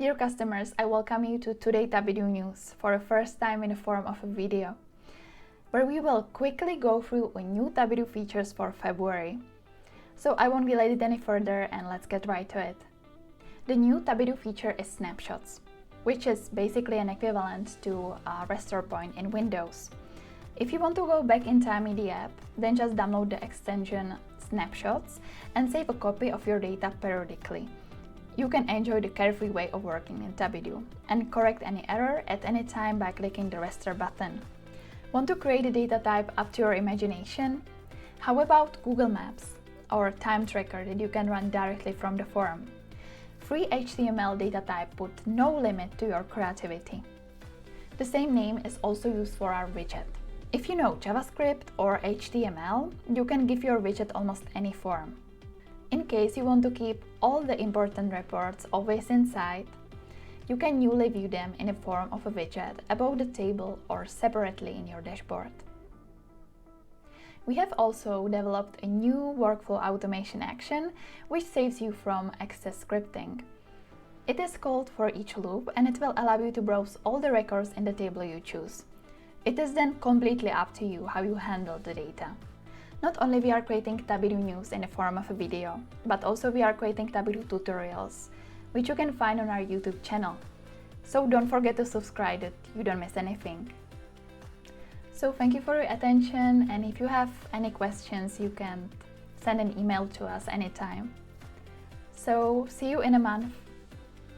Dear customers, I welcome you to today's Tabidoo news for the first time in the form of a video, where we will quickly go through a new Tabidoo features for February. So I won't delay it any further and let's get right to it. The new Tabidoo feature is Snapshots, which is basically an equivalent to a restore point in Windows. If you want to go back in time in the app, then just download the extension Snapshots and save a copy of your data periodically. You can enjoy the carefree way of working in Tabidoo and correct any error at any time by clicking the restore button. Want to create a data type up to your imagination? How about Google Maps or a time tracker that you can run directly from the forum? Free HTML data type put no limit to your creativity. The same name is also used for our widget. If you know JavaScript or HTML, you can give your widget almost any form. In case you want to keep all the important reports always inside, you can newly view them in the form of a widget above the table or separately in your dashboard. We have also developed a new workflow automation action which saves you from excess scripting. It is called Foreach loop and it will allow you to browse all the records in the table you choose. It is then completely up to you how you handle the data. Not only we are creating Tabidoo news in the form of a video, but also we are creating Tabidoo tutorials, which you can find on our YouTube channel. So don't forget to subscribe that you don't miss anything. So thank you for your attention, and if you have any questions, you can send an email to us anytime. So see you in a month.